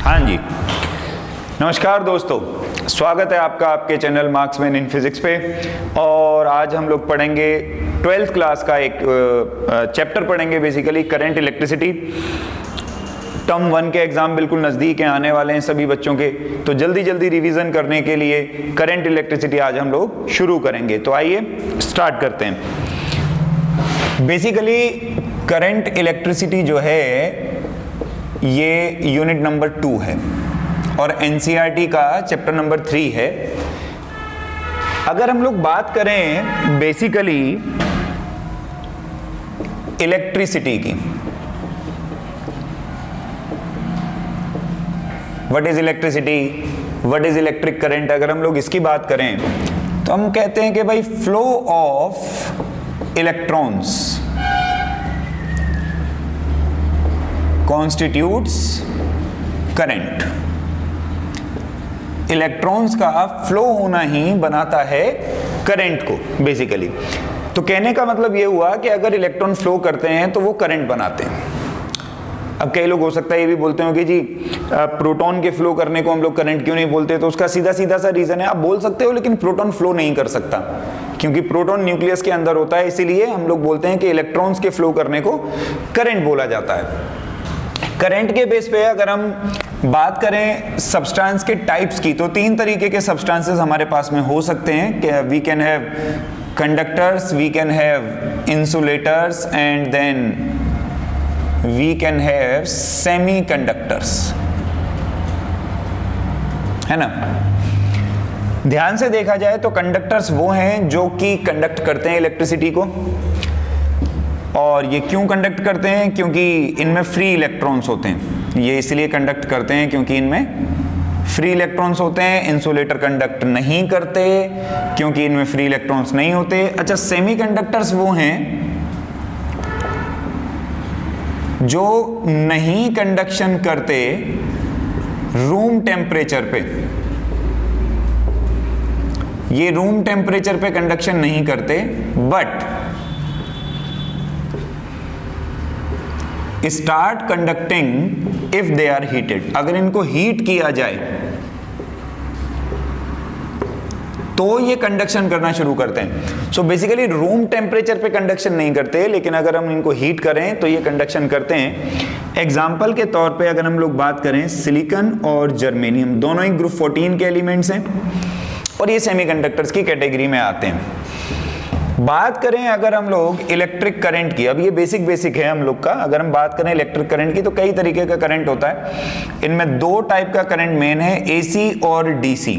हाँ जी, नमस्कार दोस्तों, स्वागत है आपका आपके चैनल मार्क्समैन इन फिजिक्स पे। और आज हम लोग पढ़ेंगे 12th क्लास का एक चैप्टर पढ़ेंगे, बेसिकली करंट इलेक्ट्रिसिटी। टर्म 1 के एग्जाम बिल्कुल नज़दीक हैं, आने वाले हैं सभी बच्चों के, तो जल्दी जल्दी रिवीजन करने के लिए करंट इलेक्ट्रिसिटी आज हम लोग शुरू करेंगे। तो आइए स्टार्ट करते हैं। बेसिकली करंट इलेक्ट्रिसिटी जो है ये यूनिट नंबर 2 है और एनसीईआरटी का चैप्टर नंबर 3 है। अगर हम लोग बात करें बेसिकली इलेक्ट्रिसिटी की, what is electricity, what is electric current, अगर हम लोग इसकी बात करें तो हम कहते हैं कि भाई flow of electrons constitutes current. Electrons का फ्लो होना ही बनाता है करंट को बेसिकली। तो कहने का मतलब ये हुआ कि अगर इलेक्ट्रॉन फ्लो करते हैं तो वो करंट बनाते हैं। अब कई लोग हो सकता है ये भी बोलते हो कि जी प्रोटॉन के फ्लो करने को हम लोग करंट क्यों नहीं बोलते, तो उसका सीधा सीधा सा रीजन है, आप बोल सकते हो लेकिन प्रोटॉन फ्लो नहीं कर सकता क्योंकि प्रोटॉन न्यूक्लियस के अंदर होता है, इसीलिए हम लोग बोलते हैं कि इलेक्ट्रॉन्स के फ्लो करने को करंट बोला जाता है। करंट के बेस पे अगर हम बात करें सब्सटेंस के टाइप्स की, तो 3 तरीके के सब्सटेंसेस हमारे पास में हो सकते हैं कि we can have conductors, we can have insulators and then we can have semiconductors, है ना। ध्यान से देखा जाए तो कंडक्टर्स वो हैं जो कि कंडक्ट करते हैं इलेक्ट्रिसिटी को। और ये क्यों कंडक्ट करते हैं? क्योंकि इनमें फ्री इलेक्ट्रॉन्स होते हैं। ये इसलिए कंडक्ट करते हैं क्योंकि इनमें फ्री इलेक्ट्रॉन्स होते हैं। इंसुलेटर कंडक्ट नहीं करते क्योंकि इनमें फ्री इलेक्ट्रॉन्स नहीं होते। अच्छा, सेमीकंडक्टर्स वो हैं जो नहीं कंडक्शन करते रूम टेम्परेचर पे। ये रूम टेम्परेचर पे कंडक्शन नहीं करते but start conducting if they are heated. अगर इनको हीट किया जाए तो ये कंडक्शन करना शुरू करते हैं। सो बेसिकली रूम टेम्परेचर पे कंडक्शन नहीं करते, लेकिन अगर हम इनको हीट करें तो ये कंडक्शन करते हैं। एग्जाम्पल के तौर पे अगर हम लोग बात करें, सिलिकॉन और जर्मेनियम दोनों ही ग्रुप 14 के एलिमेंट्स हैं और ये सेमीकंडक्टर्स की कैटेगरी में आते हैं। बात करें अगर हम लोग इलेक्ट्रिक करंट की, अब ये बेसिक है हम लोग का। अगर हम बात करें इलेक्ट्रिक करंट की तो कई तरीके का करंट होता है। इनमें 2 टाइप का करंट मेन है, एसी और DC.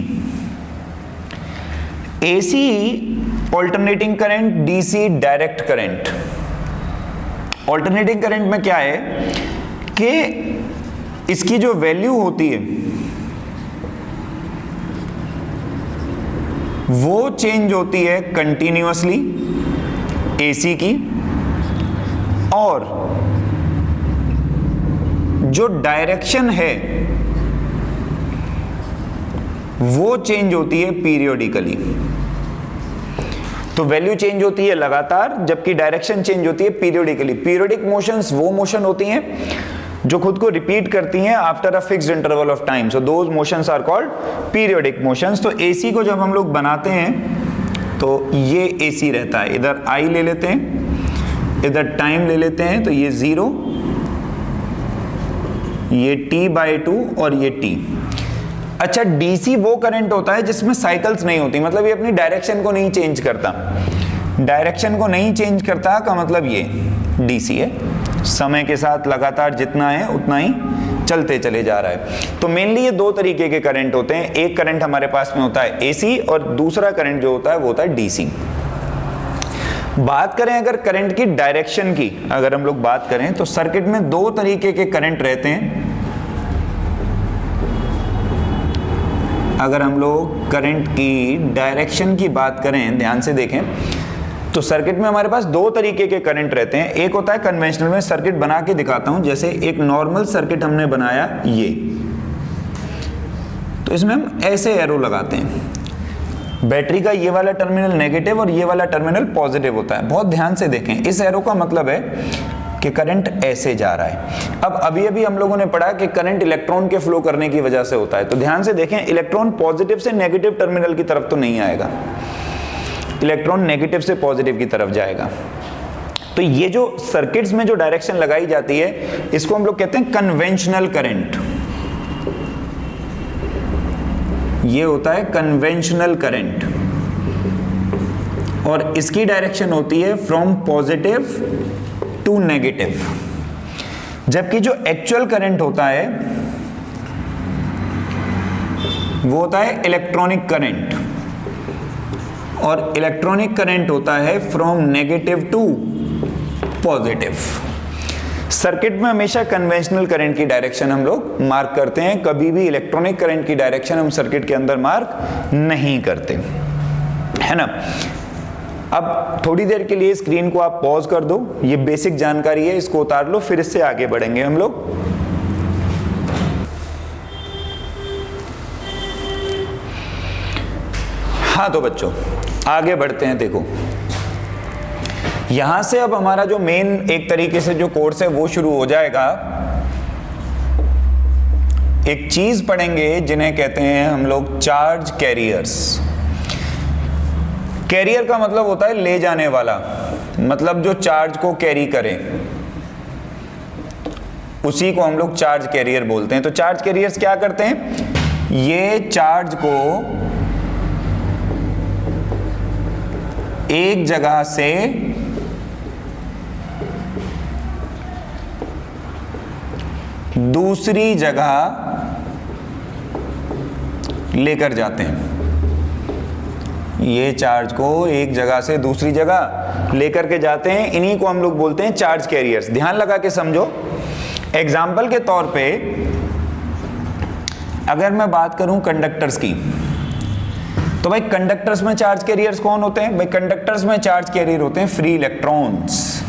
AC alternating current, DC direct current. Alternating current में क्या है कि इसकी जो वैल्यू होती है वो चेंज होती है कंटिन्यूअसली एसी की, और जो डायरेक्शन है वो चेंज होती है पीरियोडिकली। तो वैल्यू चेंज होती है लगातार, जबकि डायरेक्शन चेंज होती है पीरियोडिकली। पीरियोडिक मोशंस वो मोशन होती हैं जो खुद को रिपीट करती हैं after a fixed interval of time. So those motions are called periodic motions. तो एसी को जब हम लोग बनाते हैं तो ये एसी रहता है, इधर आई ले लेते हैं, इधर टाइम ले लेते हैं, तो ये 0, ये t/2 और ये t। अच्छा, डीसी वो करंट होता है जिसमें साइकिल्स नहीं होती, मतलब ये अपनी डायरेक्शन को नहीं चेंज करता। डायरेक्शन को नहीं चेंज करता का मतलब ये डीसी है, समय के साथ लगातार जितना है उतना ही चलते चले जा रहा है। तो मेनली ये 2 तरीके के करंट होते हैं। एक करंट हमारे पास में होता है एसी और दूसरा करंट जो होता है वो होता है डीसी। बात करें अगर करंट की डायरेक्शन की, अगर हम लोग बात करें तो सर्किट में 2 तरीके के करंट रहते हैं। अगर हम लोग करंट की डायरेक्शन की बात करें, ध्यान से देखें, तो सर्किट में हमारे पास 2 तरीके के करंट रहते हैं। एक होता है कन्वेंशनल, में सर्किट बना के दिखाता हूं। जैसे एक नॉर्मल सर्किट हमने बनाया ये, तो इसमें हम ऐसे एरो लगाते हैं। बैटरी का ये वाला टर्मिनल नेगेटिव और ये वाला टर्मिनल पॉजिटिव होता है। बहुत ध्यान से देखें, इस एरो का मतलब है कि करंट ऐसे जा रहा है। अब अभी अभी हम लोगों ने पढ़ा कि करंट इलेक्ट्रॉन के फ्लो करने की वजह से होता है, तो ध्यान से देखें, इलेक्ट्रॉन पॉजिटिव से नेगेटिव टर्मिनल की तरफ तो नहीं आएगा, इलेक्ट्रॉन नेगेटिव से पॉजिटिव की तरफ जाएगा। तो ये जो सर्किट्स में जो डायरेक्शन लगाई जाती है, इसको हम लोग कहते हैं कन्वेंशनल करंट। ये होता है कन्वेंशनल करंट, और इसकी डायरेक्शन होती है फ्रॉम पॉजिटिव टू नेगेटिव। जबकि जो एक्चुअल करंट होता है वो होता है इलेक्ट्रॉनिक करंट, और इलेक्ट्रॉनिक करंट होता है from negative to positive. Circuit में हमेशा कन्वेंशनल करंट की डायरेक्शन हम लोग मार्क करते हैं, कभी भी इलेक्ट्रॉनिक करंट की डायरेक्शन हम सर्किट के अंदर मार्क नहीं करते, है ना। अब थोड़ी देर के लिए स्क्रीन को आप पॉज कर दो, ये बेसिक जानकारी है, इसको उतार लो, फिर इससे आगे बढ़ेंगे हम लोग। हाँ तो बच्चों आगे बढ़ते हैं। देखो यहां से अब हमारा जो मेन एक तरीके से जो कोर्स है वो शुरू हो जाएगा। एक चीज पढ़ेंगे जिन्हें कहते हैं हम लोग चार्ज कैरियर्स। कैरियर का मतलब होता है ले जाने वाला, मतलब जो चार्ज को कैरी करे, उसी को हम लोग चार्ज कैरियर बोलते हैं। तो चार्ज कैरियर्स क्या करते हैं, ये चार्ज को एक जगह से दूसरी जगह लेकर जाते हैं। ये चार्ज को एक जगह से दूसरी जगह लेकर के जाते हैं, इन्हीं को हम लोग बोलते हैं चार्ज कैरियर्स। ध्यान लगा के समझो। एग्जाम्पल के तौर पे अगर मैं बात करूं कंडक्टर्स की, तो भाई कंडक्टर्स में चार्ज कैरियर्स कौन होते हैं? भाई कंडक्टर्स में चार्ज कैरियर होते हैं फ्री इलेक्ट्रॉन्स।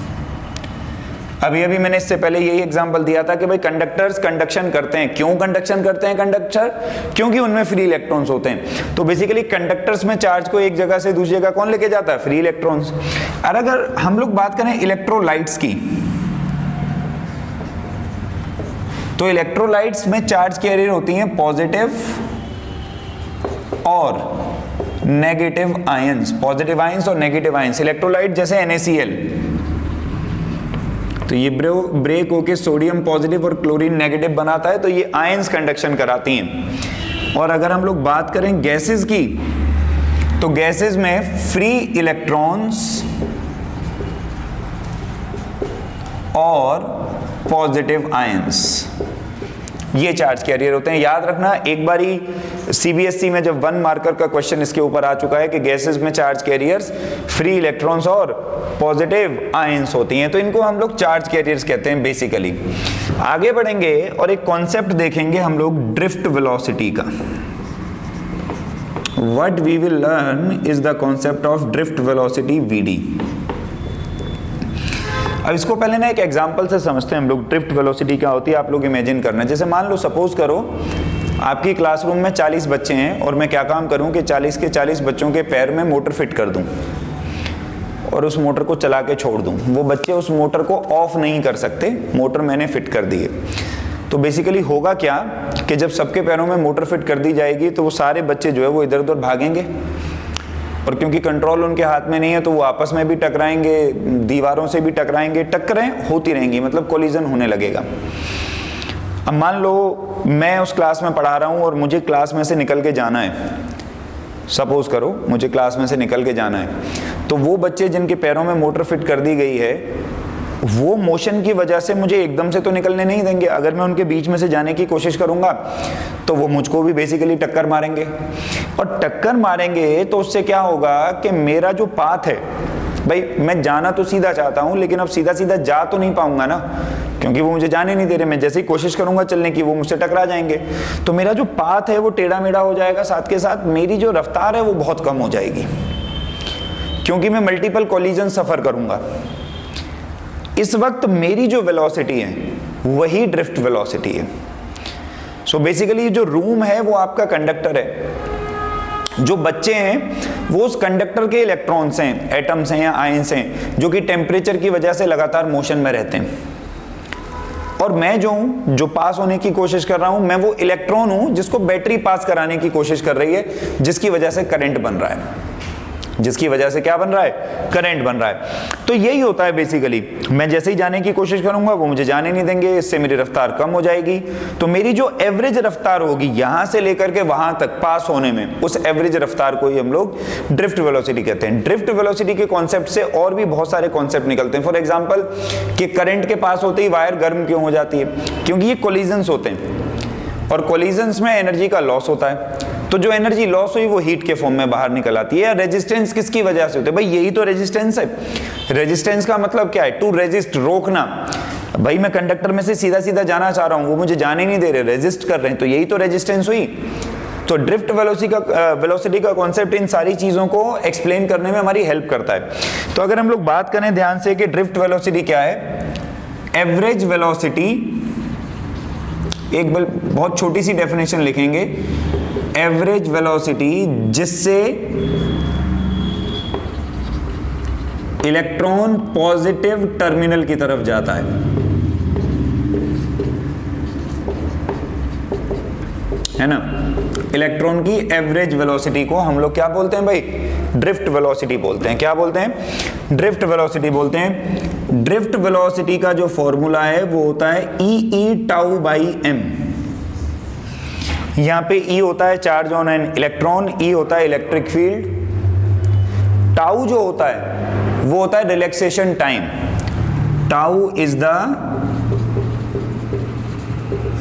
अभी अभी मैंने इससे पहले यही एग्जांपल दिया था कि भाई कंडक्टर्स कंडक्शन करते हैं। क्यों कंडक्शन करते हैं कंडक्टर? क्योंकि उनमें फ्री इलेक्ट्रॉन्स होते हैं। तो बेसिकली कंडक्टर्स में चार्ज को एक जगह से दूसरी जगह कौन लेके जाता है? Free electrons. और अगर हम लोग बात करें इलेक्ट्रोलाइट्स की, तो इलेक्ट्रोलाइट्स में चार्ज कैरियर होती हैं पॉजिटिव और नेगेटिव आयंस, पॉजिटिव आयंस और नेगेटिव आयंस। इलेक्ट्रोलाइट जैसे NaCl, तो ये ब्रेक होके सोडियम पॉजिटिव और क्लोरीन नेगेटिव बनाता है, तो ये आयंस कंडक्शन कराती हैं। और अगर हम लोग बात करें गैसेस की, तो गैसेस में फ्री इलेक्ट्रॉन्स और पॉजिटिव आयंस, ये चार्ज कैरियर होते हैं। याद रखना, एक बारी CBSE में जब 1 मार्कर का क्वेश्चन इसके ऊपर आ चुका है कि गैसेस में चार्ज कैरियर्स फ्री इलेक्ट्रॉन्स और पॉजिटिव आयंस होती हैं, तो इनको हम लोग चार्ज कैरियर्स कहते हैं बेसिकली। आगे बढ़ेंगे और एक कॉन्सेप्ट देखेंगे हम लोग ड्रिफ्ट वेलोसिटी का। What we will learn is the concept of drift velocity VD। अब इसको पहले ना एक एग्जांपल से समझते हैं हम लोग। ड्रिफ्ट वेलोसिटी क्या होती है आप लोग इमेजिन करना। जैसे मान लो, सपोज करो आपकी क्लासरूम में 40 बच्चे हैं और मैं क्या काम करूं कि 40 के 40 बच्चों के पैर में मोटर फिट कर दूं और उस मोटर को चला के छोड़ दूं। वो बच्चे उस मोटर को ऑफ नहीं कर सकते, मोटर मैंने फिट कर दी है। तो बेसिकली होगा क्या कि जब सबके पैरों में मोटर फिट कर दी जाएगी तो वो सारे बच्चे जो है वो इधर उधर भागेंगे, और क्योंकि कंट्रोल उनके हाथ में नहीं है तो वो आपस में भी टकराएंगे, दीवारों से भी टकराएंगे, टक्करें होती रहेंगी, मतलब कोलिजन होने लगेगा। अब मान लो मैं उस क्लास में पढ़ा रहा हूँ और मुझे क्लास में से निकल के जाना है। सपोज करो मुझे क्लास में से निकल के जाना है, तो वो बच्चे जिनके पैरों में मोटर फिट कर दी गई है वो मोशन की वजह से मुझे एकदम से तो निकलने नहीं देंगे। अगर मैं उनके बीच में से जाने की कोशिश करूंगा तो वो मुझको भी बेसिकली टक्कर मारेंगे, और टक्कर मारेंगे तो उससे क्या होगा कि मेरा जो पाथ है, भाई मैं जाना तो सीधा चाहता हूं लेकिन अब सीधा सीधा जा तो नहीं पाऊंगा ना, क्योंकि वो मुझे जाने नहीं दे रहे। मैं जैसे ही कोशिश करूंगा चलने की वो मुझसे टकरा जाएंगे, तो मेरा जो पाथ है वो टेढ़ा मेढ़ा हो जाएगा। साथ के साथ मेरी जो रफ्तार है वो बहुत कम हो जाएगी, क्योंकि मैं मल्टीपल कोलिजन सफर करूंगा। इस वक्त मेरी जो वेलोसिटी है वही ड्रिफ्ट वेलोसिटी है। सो बेसिकली जो रूम है वो आपका कंडक्टर है, जो बच्चे हैं वो उस कंडक्टर के इलेक्ट्रॉन्स हैं, एटम्स हैं या आयंस हैं, जो कि टेम्परेचर की वजह से लगातार मोशन में रहते हैं। और मैं जो हूं, जो पास होने की कोशिश कर रहा हूं, मैं वो इलेक्ट्रॉन हूं जिसको बैटरी पास कराने की कोशिश कर रही है, जिसकी वजह से करंट बन रहा है। जिसकी वजह से क्या बन रहा है? करंट बन रहा है। तो यही होता है बेसिकली। मैं जैसे ही जाने की कोशिश करूंगा वो मुझे जाने नहीं देंगे, इससे मेरी रफ्तार कम हो जाएगी। तो मेरी जो एवरेज रफ्तार होगी यहां से लेकर के वहां तक पास होने में, उस एवरेज रफ्तार को ही हम लोग ड्रिफ्ट वेलोसिटी कहते हैं। ड्रिफ्ट वेलोसिटी के कॉन्सेप्ट से और भी बहुत सारे कॉन्सेप्ट निकलते हैं। फॉर एग्जाम्पल कि करंट के पास होते ही वायर गर्म क्यों हो जाती है? क्योंकि ये कोलिजन्स होते हैं और कोलिजन्स में एनर्जी का लॉस होता है। तो जो एनर्जी लॉस हुई वो हीट के फॉर्म में बाहर निकल आती है। रेजिस्टेंस किसकी वजह से होते हैं? भाई यही तो रेजिस्टेंस है। रेजिस्टेंस का मतलब क्या है? टू रेजिस्ट, रोकना। भाई मैं कंडक्टर में से सीधा सीधा जाना चाह रहा हूं, वो मुझे जाने नहीं दे रहे, रेजिस्ट कर रहे हैं, तो यही तो रेजिस्टेंस हुई। तो ड्रिफ्ट वेलोसिटी का कॉन्सेप्ट इन सारी चीजों को एक्सप्लेन करने में हमारी हेल्प करता है। तो अगर हम लोग बात करें ध्यान से कि ड्रिफ्ट वेलोसिटी क्या है, एवरेज वेलोसिटी, एक बहुत छोटी सी डेफिनेशन लिखेंगे, एवरेज वेलोसिटी जिससे इलेक्ट्रॉन पॉजिटिव टर्मिनल की तरफ जाता है ना। इलेक्ट्रॉन की एवरेज वेलोसिटी को हम लोग क्या बोलते हैं भाई? ड्रिफ्ट वेलोसिटी बोलते हैं। क्या बोलते हैं? ड्रिफ्ट वेलोसिटी बोलते हैं। ड्रिफ्ट वेलोसिटी का जो फॉर्मूला है वो होता है ई टाउ बाई एम। यहां पे E होता है charge on an electron, E होता है इलेक्ट्रिक फील्ड, टाउ जो होता है वो होता है relaxation time. Tau is the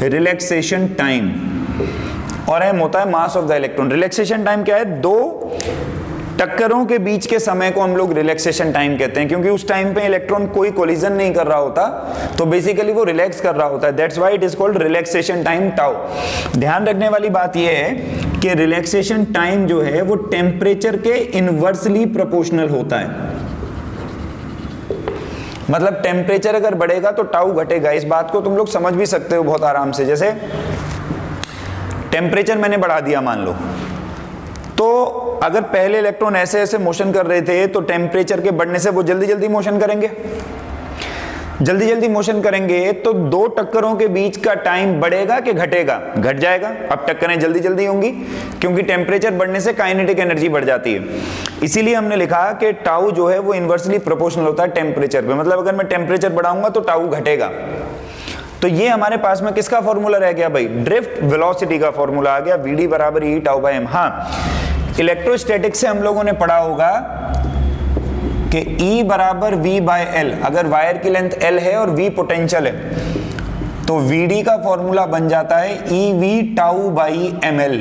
relaxation time और M होता है mass of the electron. Relaxation time क्या है? दो टक्करों के बीच के समय को हम लोग रिलैक्सेशन टाइम कहते हैं, क्योंकि उस टाइम पे इलेक्ट्रॉन कोई कोलिजन नहीं कर रहा होता, तो बेसिकली वो रिलैक्स कर रहा होता है। That's why it is called relaxation time tau. ध्यान रखने वाली बात यह है कि रिलैक्सेशन टाइम जो है वो टेम्परेचर के इनवर्सली प्रोपोर्शनल होता है। मतलब टेम्परेचर अगर बढ़ेगा तो टाउ घटेगा। इस बात को तुम लोग समझ भी सकते हो बहुत आराम से। जैसे टेम्परेचर मैंने बढ़ा दिया मान लो, तो अगर पहले इलेक्ट्रॉन ऐसे ऐसे मोशन कर रहे थे तो टेम्परेचर के बढ़ने से वो जल्दी जल्दी मोशन करेंगे। जल्दी जल्दी मोशन करेंगे तो दो टक्करों के बीच का टाइम बढ़ेगा कि घटेगा? घट जाएगा। अब टक्करें जल्दी जल्दी होंगी क्योंकि टेम्परेचर बढ़ने से काइनेटिक एनर्जी बढ़ जाती है। इसीलिए हमने लिखा कि टाउ जो है वो इनवर्सली प्रोपोर्शनल होता है टेम्परेचर पे। मतलब अगर मैं टेम्परेचर बढ़ाऊंगा तो टाउ घटेगा। तो ये हमारे पास में किसका फॉर्मूला रह गया भाई? ड्रिफ्ट वेलोसिटी का फॉर्मूला आ गया, वीडी बराबर ई टाउ बाई एम। हाँ, इलेक्ट्रोस्टैटिक्स से हम लोगों ने पढ़ा होगा कि E बराबर V बाय L। अगर वायर की लेंथ L है और V पोटेंशियल है तो VD का फॉर्मूला बन जाता है EV tau by ML।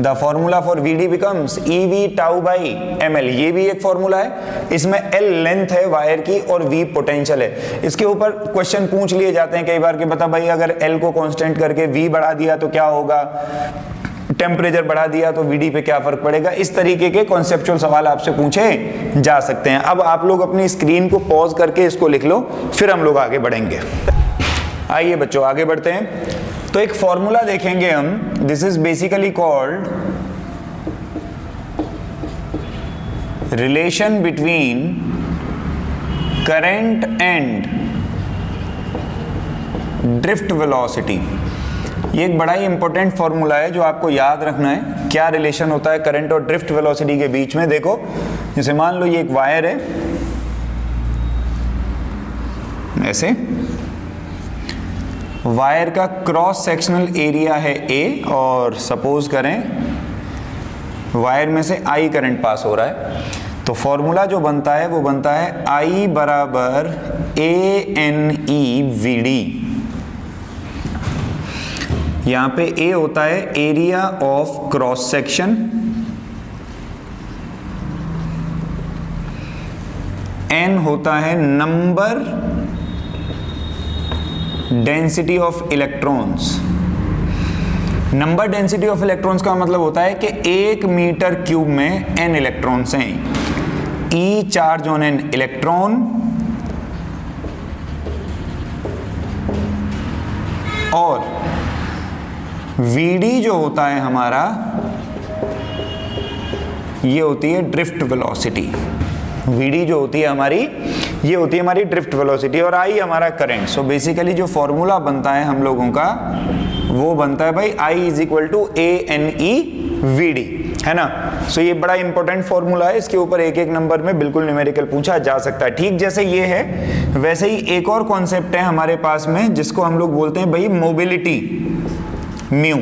The formula for VD becomes EV tau by ML। ये भी एक फॉर्मूला है। इसमें L लेंथ है वायर की और V पोटेंशियल है। इसके ऊपर क्वेश्चन पूछ लिए जाते हैं कई बार कि बता भाई अगर L को कांस्टेंट करके V बढ़ा दिया तो क्या होगा, टेम्परेचर बढ़ा दिया तो VD पे क्या फर्क पड़ेगा। इस तरीके के कॉन्सेप्चुअल सवाल आपसे पूछे जा सकते हैं। अब आप लोग अपनी स्क्रीन को पॉज करके इसको लिख लो, फिर हम लोग आगे बढ़ेंगे। आइए बच्चों आगे बढ़ते हैं। तो एक फॉर्मूला देखेंगे हम। This is basically called relation between current and drift velocity. ये एक बड़ा ही इंपॉर्टेंट फॉर्मूला है जो आपको याद रखना है। क्या रिलेशन होता है करंट और ड्रिफ्ट वेलोसिटी के बीच में? देखो, जैसे मान लो ये एक वायर है, ऐसे वायर का क्रॉस सेक्शनल एरिया है A और सपोज करें वायर में से I करंट पास हो रहा है, तो फॉर्मूला जो बनता है वो बनता है I बराबर ANEVD। यहां पे A होता है area of cross section, N होता है number density of electrons. Number density of electrons का मतलब होता है कि 1 मीटर क्यूब में n इलेक्ट्रॉन्स हैं। E charge on an electron और Vd जो होता है हमारा ये होती है ड्रिफ्ट वेलोसिटी। Vd जो होती है हमारी, ये होती है हमारी ड्रिफ्ट वेलोसिटी, और I हमारा करंट। सो बेसिकली जो फॉर्मूला बनता है हम लोगों का वो बनता है भाई I is equal to ANEVD, है ना। सो ये बड़ा इंपॉर्टेंट फॉर्मूला है, इसके ऊपर एक एक नंबर में बिल्कुल न्यूमेरिकल पूछा जा सकता है। ठीक जैसे ये है वैसे ही एक और कॉन्सेप्ट है हमारे पास में जिसको हम लोग बोलते हैं भाई मोबिलिटी, म्यू।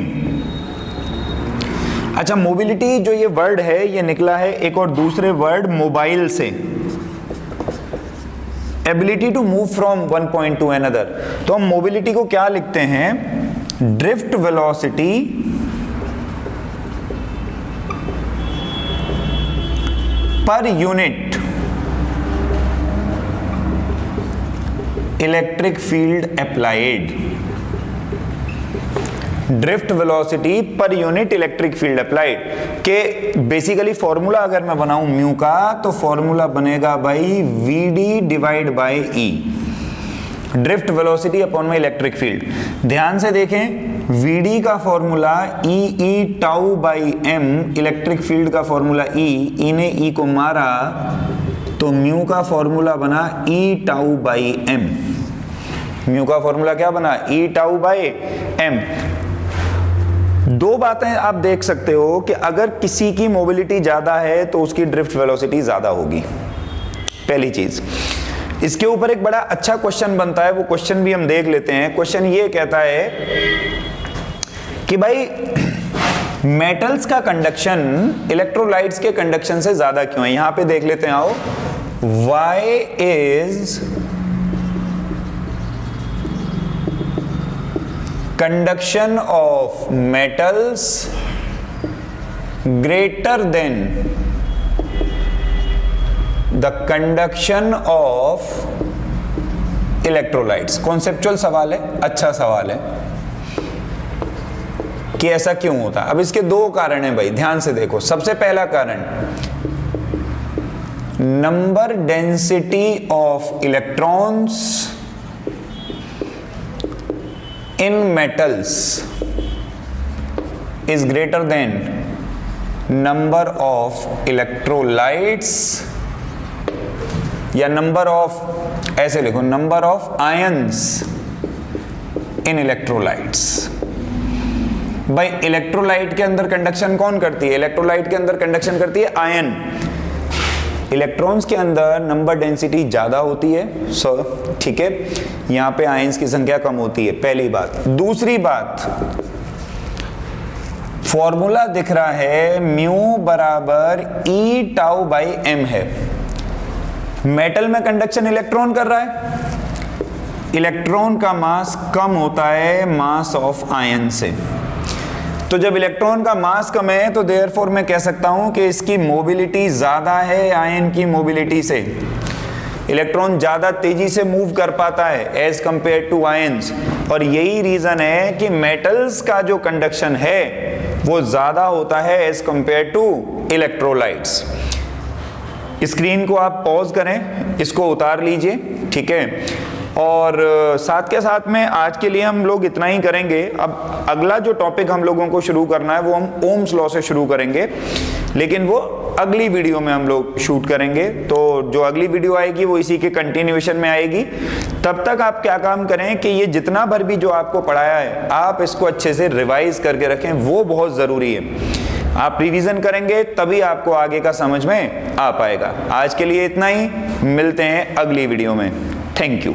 अच्छा, मोबिलिटी जो ये वर्ड है ये निकला है एक और दूसरे वर्ड मोबाइल से, ability to move from one point to another. तो हम मोबिलिटी को क्या लिखते हैं, drift velocity per unit electric field applied. Drift velocity per unit electric field applied के बेसिकली फॉर्मूला अगर मैं बनाऊं म्यू का, तो फॉर्मूला बनेगा भाई Vd divide by E, drift velocity upon में इलेक्ट्रिक फील्ड। ध्यान से देखें, Vd का formula E tau by m, electric field का फॉर्मूला E ने E को मारा तो म्यू का फॉर्मूला बना E tau by m। Mu का फॉर्मूला क्या बना, E टाउ बाई m। दो बातें आप देख सकते हो कि अगर किसी की मोबिलिटी ज्यादा है तो उसकी ड्रिफ्ट वेलोसिटी ज्यादा होगी, पहली चीज। इसके ऊपर एक बड़ा अच्छा क्वेश्चन बनता है, वो क्वेश्चन भी हम देख लेते हैं। क्वेश्चन ये कहता है कि भाई मेटल्स का कंडक्शन इलेक्ट्रोलाइट्स के कंडक्शन से ज्यादा क्यों है। यहां पे देख लेते हैं, आओ। Why is conduction of metals greater than the conduction of electrolytes. Conceptual सवाल है, अच्छा सवाल है कि ऐसा क्यों होता है। अब इसके दो कारण हैं भाई, ध्यान से देखो। सबसे पहला कारण, number density of electrons in metals is greater than number of electrolytes, या नंबर ऑफ, ऐसे लिखो, number of ions in electrolytes. भाई इलेक्ट्रोलाइट के अंदर कंडक्शन कौन करती है, इलेक्ट्रोलाइट के अंदर कंडक्शन करती है आयन। इलेक्ट्रॉन्स के अंदर नंबर डेंसिटी ज्यादा होती है, सो ठीक है, यहां पे आयंस की संख्या कम होती है, पहली बात। दूसरी बात, फॉर्मूला दिख रहा है म्यू बराबर E टाउ बाई m है। मेटल में कंडक्शन इलेक्ट्रॉन कर रहा है, इलेक्ट्रॉन का मास कम होता है मास ऑफ आयन से। तो जब इलेक्ट्रॉन का मास कम है तो देयरफॉर मैं कह सकता हूं कि इसकी मोबिलिटी ज्यादा है आयन की मोबिलिटी से। इलेक्ट्रॉन ज्यादा तेजी से मूव कर पाता है एज कंपेयर टू आयंस, और यही रीजन है कि मेटल्स का जो कंडक्शन है वो ज्यादा होता है as compare to electrolytes. Screen को आप पॉज करें, इसको उतार लीजिए, ठीक है। और साथ के साथ में आज के लिए हम लोग इतना ही करेंगे। अब अगला जो टॉपिक हम लोगों को शुरू करना है वो हम ओम्स लॉ से शुरू करेंगे, लेकिन वो अगली वीडियो में हम लोग शूट करेंगे। तो जो अगली वीडियो आएगी वो इसी के कंटिन्यूएशन में आएगी। तब तक आप क्या काम करें कि ये जितना भर भी जो आपको पढ़ाया है आप इसको अच्छे से रिवाइज करके रखें, वो बहुत ज़रूरी है। आप रिवीजन करेंगे तभी आपको आगे का समझ में आ पाएगा। आज के लिए इतना ही, मिलते हैं अगली वीडियो में। Thank you.